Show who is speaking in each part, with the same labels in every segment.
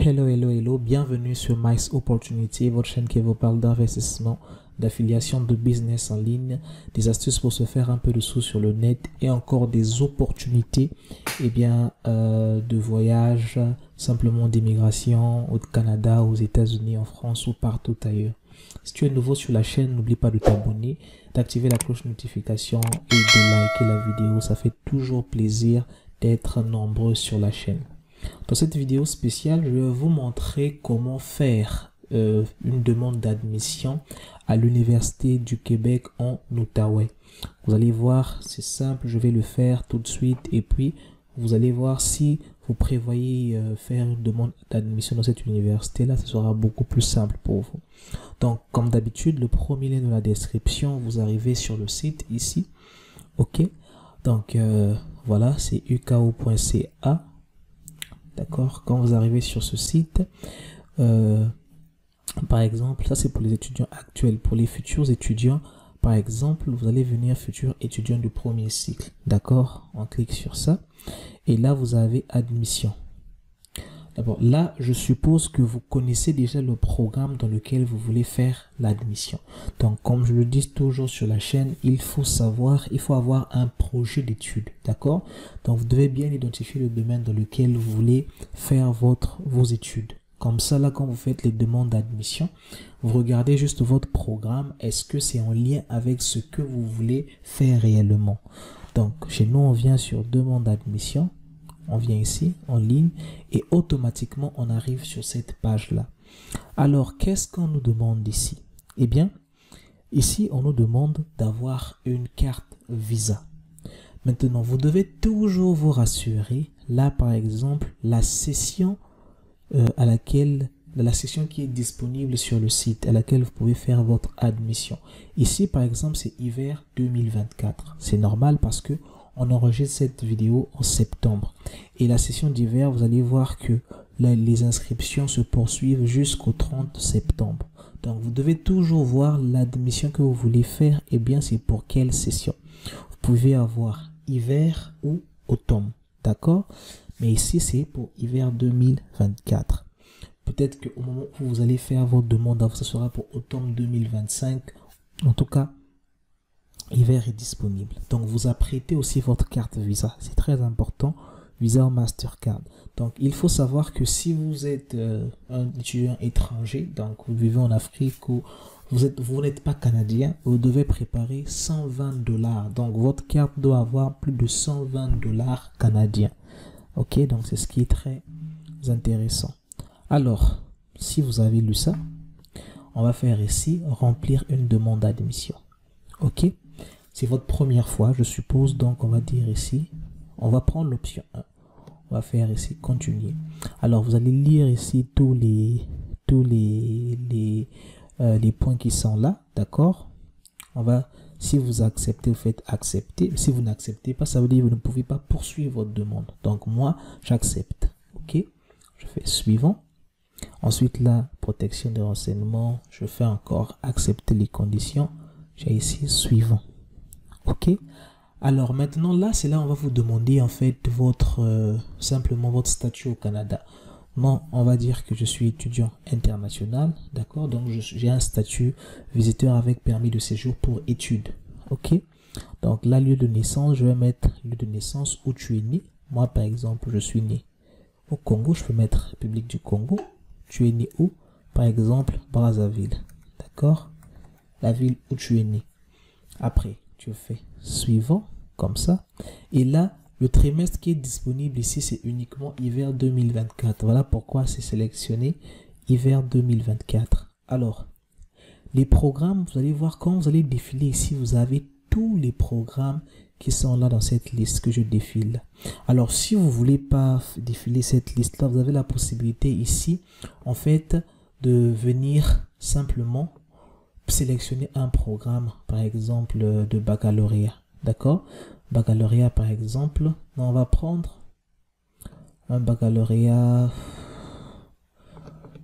Speaker 1: Hello, hello, hello, bienvenue sur Mice Opportunity, votre chaîne qui vous parle d'investissement, d'affiliation, de business en ligne, des astuces pour se faire un peu de sous sur le net et encore des opportunités de voyage, simplement d'immigration au Canada, aux États-Unis, en France ou partout ailleurs. Si tu es nouveau sur la chaîne, n'oublie pas de t'abonner, d'activer la cloche notification et de liker la vidéo. Ça fait toujours plaisir d'être nombreux sur la chaîne. Dans cette vidéo spéciale, je vais vous montrer comment faire une demande d'admission à l'Université du Québec en Outaouais. Vous allez voir, c'est simple, je vais le faire tout de suite et puis vous allez voir si vous prévoyez faire une demande d'admission dans cette université-là, ce sera beaucoup plus simple pour vous. Donc, comme d'habitude, le premier lien dans la description, vous arrivez sur le site ici. Ok, donc voilà, c'est uko.ca. D'accord, quand vous arrivez sur ce site, par exemple, ça c'est pour les étudiants actuels. Pour les futurs étudiants, par exemple, vous allez venir futur étudiant du premier cycle. D'accord, on clique sur ça. Et là, vous avez admission. D'abord, là, je suppose que vous connaissez déjà le programme dans lequel vous voulez faire l'admission. Donc, comme je le dis toujours sur la chaîne, il faut avoir un projet d'études. D'accord? Donc, vous devez bien identifier le domaine dans lequel vous voulez faire vos études. Comme ça, là, quand vous faites les demandes d'admission, vous regardez juste votre programme. Est-ce que c'est en lien avec ce que vous voulez faire réellement? Donc, chez nous, on vient sur demande d'admission. On vient ici en ligne et automatiquement on arrive sur cette page là. Alors qu'est-ce qu'on nous demande ici? Eh bien ici on nous demande d'avoir une carte Visa. Maintenant vous devez toujours vous rassurer, là par exemple la session la session qui est disponible sur le site à laquelle vous pouvez faire votre admission. Ici par exemple c'est hiver 2024. C'est normal parce que on enregistre cette vidéo en septembre. Et la session d'hiver, vous allez voir que les inscriptions se poursuivent jusqu'au 30 septembre. Donc, vous devez toujours voir l'admission que vous voulez faire. Et bien, c'est pour quelle session. Vous pouvez avoir hiver ou automne. D'accord? Mais ici, c'est pour hiver 2024. Peut-être qu'au moment où vous allez faire votre demande, ce sera pour automne 2025. En tout cas, hiver est disponible. Donc, vous apprêtez aussi votre carte Visa. C'est très important. Visa ou Mastercard. Donc, il faut savoir que si vous êtes un étudiant étranger, donc vous vivez en Afrique ou vous n'êtes pas canadien, vous devez préparer 120 $. Donc, votre carte doit avoir plus de 120 $ canadiens. Ok, donc c'est ce qui est très intéressant. Alors, si vous avez lu ça, on va faire ici remplir une demande d'admission. Ok. C'est votre première fois, je suppose, donc on va dire ici, on va prendre l'option 1. On va faire ici continuer. Alors vous allez lire ici tous les points qui sont là, d'accord? Si vous acceptez, vous faites accepter. Si vous n'acceptez pas, ça veut dire que vous ne pouvez pas poursuivre votre demande. Donc moi, j'accepte. Ok? Je fais suivant. Ensuite la protection des renseignements, je fais encore accepter les conditions. J'ai ici suivant. Ok, alors maintenant là c'est là on va vous demander en fait simplement votre statut au Canada. Moi on va dire que je suis étudiant international, d'accord, donc j'ai un statut visiteur avec permis de séjour pour études. Ok, donc là lieu de naissance, je vais mettre lieu de naissance où tu es né. Moi par exemple je suis né au Congo, je peux mettre République du Congo. Tu es né où? Par exemple Brazzaville, d'accord, la ville où tu es né. Après tu fais suivant, comme ça. Et là, le trimestre qui est disponible ici, c'est uniquement hiver 2024. Voilà pourquoi c'est sélectionné hiver 2024. Alors, les programmes, vous allez voir quand vous allez défiler ici, vous avez tous les programmes qui sont là dans cette liste que je défile. Alors, si vous voulez pas défiler cette liste-là, vous avez la possibilité ici, en fait, de venir simplement sélectionner un programme, par exemple de baccalauréat, d'accord, baccalauréat par exemple. On va prendre un baccalauréat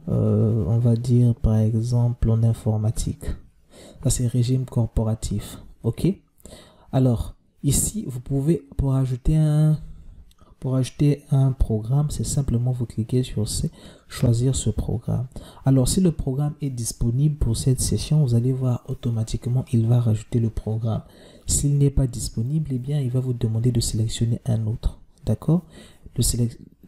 Speaker 1: on va dire par exemple en informatique. Ça c'est régime corporatif. Ok, alors ici vous pouvez, pour ajouter Pour ajouter un programme, c'est simplement vous cliquez sur choisir ce programme. Alors, si le programme est disponible pour cette session, vous allez voir automatiquement, il va rajouter le programme. S'il n'est pas disponible, eh bien, il va vous demander de sélectionner un autre. D'accord? Le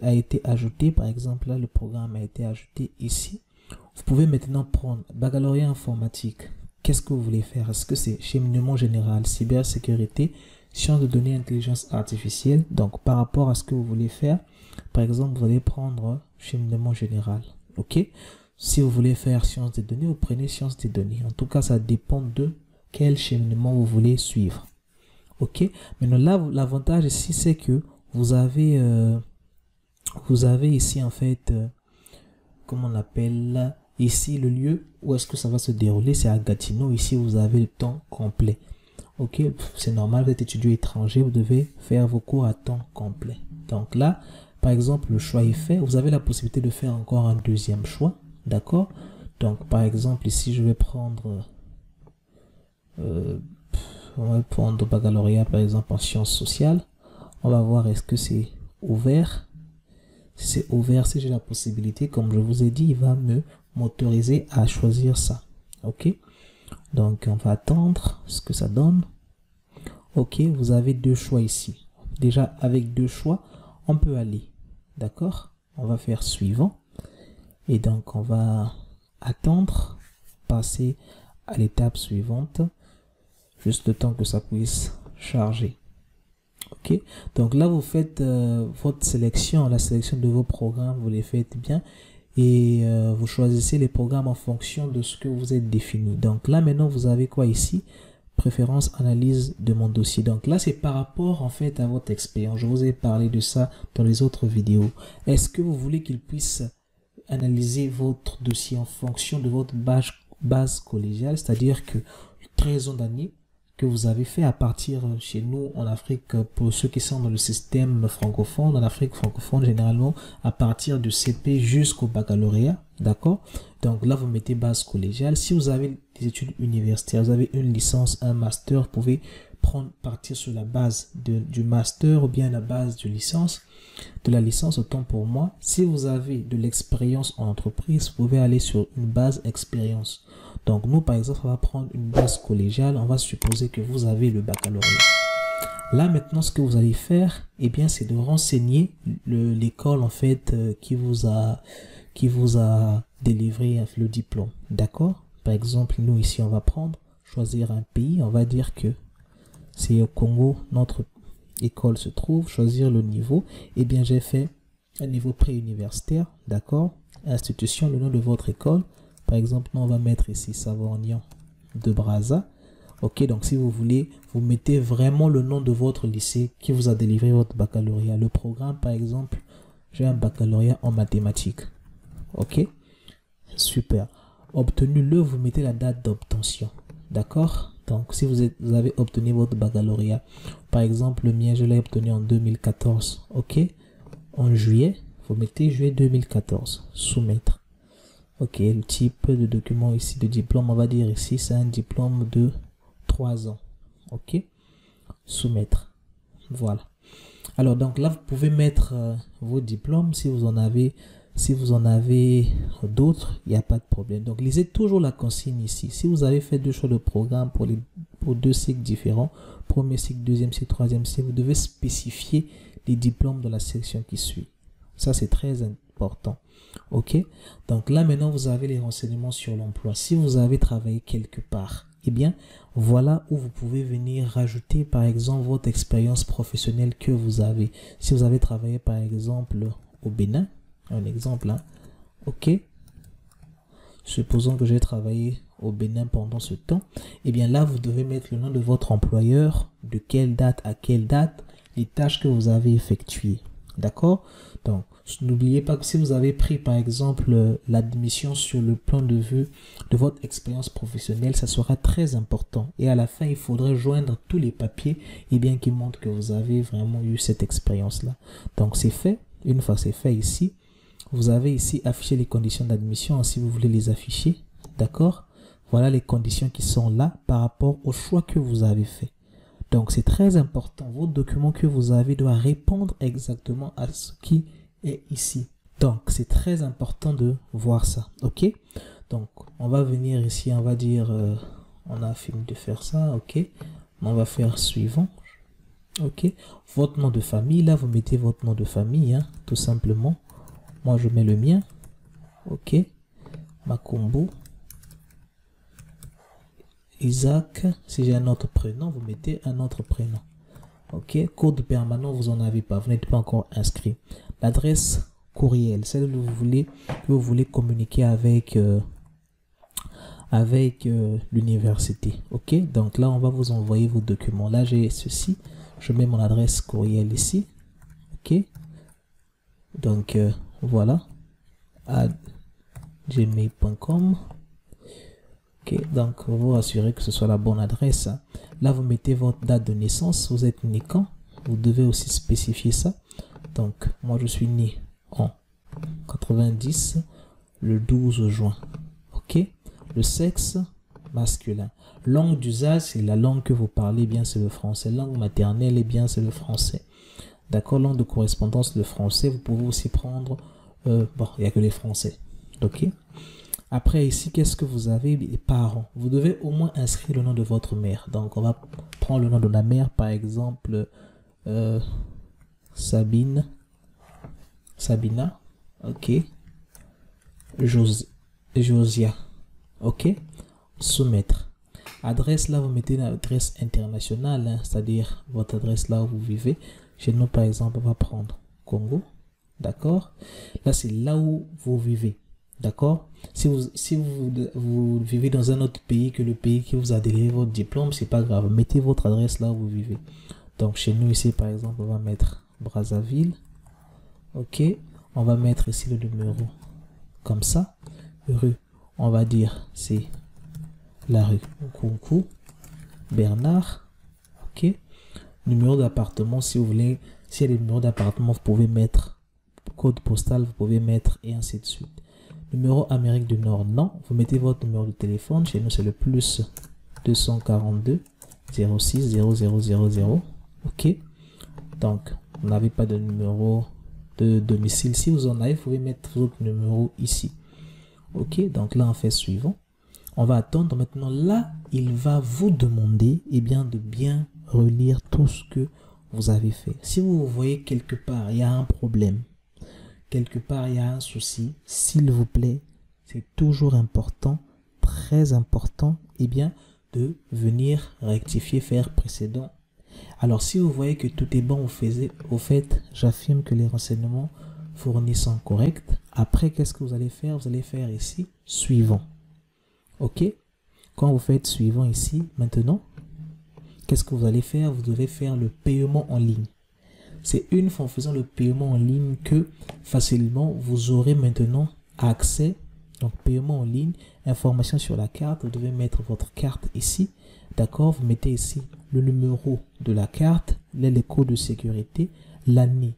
Speaker 1: a été ajouté, par exemple, là, le programme a été ajouté ici. Vous pouvez maintenant prendre baccalauréat informatique. Qu'est-ce que vous voulez faire? Est-ce que c'est cheminement général, cybersécurité, sciences de données, intelligence artificielle? Donc, par rapport à ce que vous voulez faire, par exemple, vous allez prendre cheminement général. OK? Si vous voulez faire sciences des données, vous prenez sciences des données. En tout cas, ça dépend de quel cheminement vous voulez suivre. OK? Maintenant, là, l'avantage ici, c'est que vous avez ici, en fait, comment on appelle ici le lieu où est-ce que ça va se dérouler, c'est à Gatineau. Ici, vous avez le temps complet. Ok, c'est normal, vous êtes étudiant étranger, vous devez faire vos cours à temps complet. Donc là, par exemple, le choix est fait. Vous avez la possibilité de faire encore un deuxième choix. D'accord? Donc, par exemple, ici, je vais prendre on va prendre baccalauréat, par exemple, en sciences sociales. On va voir est-ce que c'est ouvert. Si c'est ouvert, si j'ai la possibilité, comme je vous ai dit, il va m'autoriser à choisir ça. Ok? Donc, on va attendre ce que ça donne. Ok, vous avez deux choix ici. Déjà, avec deux choix, on peut aller. D'accord? On va faire suivant. Et donc, on va attendre, passer à l'étape suivante. Juste le temps que ça puisse charger. Ok, donc là, vous faites votre sélection, la sélection de vos programmes, vous les faites bien. Et vous choisissez les programmes en fonction de ce que vous êtes défini. Donc là, maintenant, vous avez quoi ici? Préférence, analyse de mon dossier. Donc là, c'est par rapport en fait à votre expérience. Je vous ai parlé de ça dans les autres vidéos. Est-ce que vous voulez qu'il puisse analyser votre dossier en fonction de votre base collégiale, c'est-à-dire que 13 ans d'année que vous avez fait à partir chez nous en Afrique, pour ceux qui sont dans le système francophone, en Afrique francophone généralement, à partir du CP jusqu'au baccalauréat, d'accord? Donc là, vous mettez base collégiale. Si vous avez des études universitaires, vous avez une licence, un master, vous pouvez partir sur la base du master ou bien la base de la licence, autant pour moi. Si vous avez de l'expérience en entreprise, vous pouvez aller sur une base expérience. Donc nous, par exemple, on va prendre une base collégiale. On va supposer que vous avez le baccalauréat. Là, maintenant, ce que vous allez faire, eh bien, c'est de renseigner l'école, en fait, qui vous a délivré le diplôme. D'accord? Par exemple, nous, ici, on va choisir un pays. On va dire que c'est au Congo, notre école se trouve. Choisir le niveau. Eh bien, j'ai fait un niveau préuniversitaire. D'accord? Institution, le nom de votre école. Par exemple, nous, on va mettre ici Savorgnan de Brazza. Ok, donc si vous voulez, vous mettez vraiment le nom de votre lycée qui vous a délivré votre baccalauréat. Le programme, par exemple, j'ai un baccalauréat en mathématiques. Ok, super. Obtenu le, vous mettez la date d'obtention. D'accord? Donc, si vous avez obtenu votre baccalauréat, par exemple, le mien, je l'ai obtenu en 2014. Ok, en juillet, vous mettez juillet 2014. Soumettre. Ok, le type de document ici, de diplôme, on va dire ici, c'est un diplôme de 3 ans. Ok, soumettre. Voilà. Alors, donc là, vous pouvez mettre vos diplômes si vous en avez. Si vous en avez d'autres, il n'y a pas de problème. Donc, lisez toujours la consigne ici. Si vous avez fait deux choix de programme pour deux cycles différents, premier cycle, deuxième cycle, troisième cycle, vous devez spécifier les diplômes de la section qui suit. Ça, c'est très important. Ok, donc là maintenant vous avez les renseignements sur l'emploi. Si vous avez travaillé quelque part, eh bien voilà où vous pouvez venir rajouter par exemple votre expérience professionnelle que vous avez. Si vous avez travaillé par exemple au Bénin, un exemple, hein, ok, supposons que j'ai travaillé au Bénin pendant ce temps, eh bien là vous devez mettre le nom de votre employeur, de quelle date à quelle date, les tâches que vous avez effectuées. D'accord? Donc, n'oubliez pas que si vous avez pris, par exemple, l'admission sur le plan de vue de votre expérience professionnelle, ça sera très important. Et à la fin, il faudrait joindre tous les papiers qui montrent que vous avez vraiment eu cette expérience-là. Donc, c'est fait. Une fois c'est fait ici, vous avez ici affiché les conditions d'admission si vous voulez les afficher. D'accord? Voilà les conditions qui sont là par rapport au choix que vous avez fait. Donc, c'est très important. Votre document que vous avez doit répondre exactement à ce qui est ici. Donc, c'est très important de voir ça. OK? Donc, on va venir ici, on va dire, on a fini de faire ça. OK? On va faire suivant. OK? Votre nom de famille, là, vous mettez votre nom de famille, hein, tout simplement. Moi, je mets le mien. OK? Makumbu. Isaac. Si j'ai un autre prénom, vous mettez un autre prénom. OK? Code permanent, vous n'en avez pas. Vous n'êtes pas encore inscrit. L'adresse courriel, celle que vous voulez communiquer avec l'université. OK? Donc là, on va vous envoyer vos documents. Là, j'ai ceci. Je mets mon adresse courriel ici. OK? Donc, voilà. @gmail.com. OK? Donc, vous assurez que ce soit la bonne adresse. Hein. Là, vous mettez votre date de naissance. Vous êtes né quand? Vous devez aussi spécifier ça. Donc, moi, je suis né en 90, le 12 juin. OK? Le sexe, masculin. Langue d'usage, c'est la langue que vous parlez, bien c'est le français. Langue maternelle, et bien c'est le français. D'accord? Langue de correspondance, le français. Vous pouvez aussi prendre... bon, il n'y a que les français. OK? Après, ici, qu'est-ce que vous avez? Les parents. Vous devez au moins inscrire le nom de votre mère. Donc, on va prendre le nom de la mère, par exemple, Sabina. OK? Josia. OK? Soumettre. Adresse, là, vous mettez l'adresse internationale, hein, c'est-à-dire votre adresse là où vous vivez. Chez nous, par exemple, on va prendre Congo. D'accord? Là, c'est là où vous vivez. D'accord? Si vous vivez dans un autre pays que le pays qui vous a délivré votre diplôme, c'est pas grave. Mettez votre adresse là où vous vivez. Donc, chez nous, ici, par exemple, on va mettre Brazzaville. OK? On va mettre ici le numéro. Comme ça. Rue. On va dire, c'est la rue Nkunku Bernard. OK? Numéro d'appartement, si vous voulez. S'il y a des numéros d'appartement, vous pouvez mettre code postal, vous pouvez mettre et ainsi de suite. Numéro Amérique du Nord, non. Vous mettez votre numéro de téléphone. Chez nous, c'est le plus 242 06 0000. OK? Donc, vous n'avez pas de numéro de domicile. Si vous en avez, vous pouvez mettre votre numéro ici. OK? Donc là, on fait suivant. On va attendre. Maintenant, là, il va vous demander de bien relire tout ce que vous avez fait. Si vous voyez quelque part, il y a un problème, quelque part, il y a un souci, s'il vous plaît, c'est toujours important, très important, de venir rectifier, faire précédent. Alors, si vous voyez que tout est bon, au fait, j'affirme que les renseignements fournis sont corrects. Après, qu'est-ce que vous allez faire? Vous allez faire ici, suivant. OK? Quand vous faites suivant ici, maintenant, qu'est-ce que vous allez faire? Vous devez faire le paiement en ligne. C'est une fois en faisant le paiement en ligne que facilement vous aurez maintenant accès. Donc, paiement en ligne, information sur la carte. Vous devez mettre votre carte ici. D'accord? Vous mettez ici le numéro de la carte, les codes de sécurité, l'année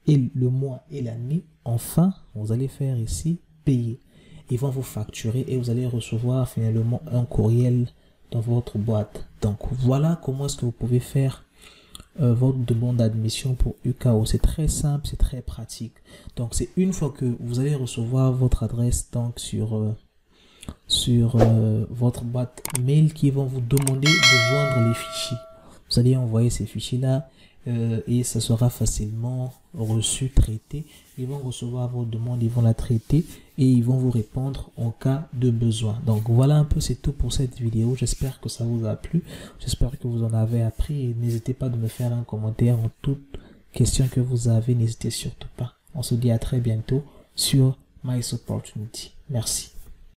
Speaker 1: et le mois et l'année. Enfin, vous allez faire ici payer. Ils vont vous facturer et vous allez recevoir finalement un courriel dans votre boîte. Donc, voilà comment est-ce que vous pouvez faire votre demande d'admission pour UKO. C'est très simple, c'est très pratique. Donc, c'est une fois que vous allez recevoir votre adresse donc sur votre boîte mail qui vont vous demander de joindre les fichiers. Vous allez envoyer ces fichiers-là et ça sera facilement reçu, traité. Ils vont recevoir vos demandes, ils vont la traiter et ils vont vous répondre en cas de besoin. Donc voilà un peu, c'est tout pour cette vidéo. J'espère que ça vous a plu. J'espère que vous en avez appris. N'hésitez pas de me faire un commentaire en toute question que vous avez. N'hésitez surtout pas. On se dit à très bientôt sur My Opportunity. Merci.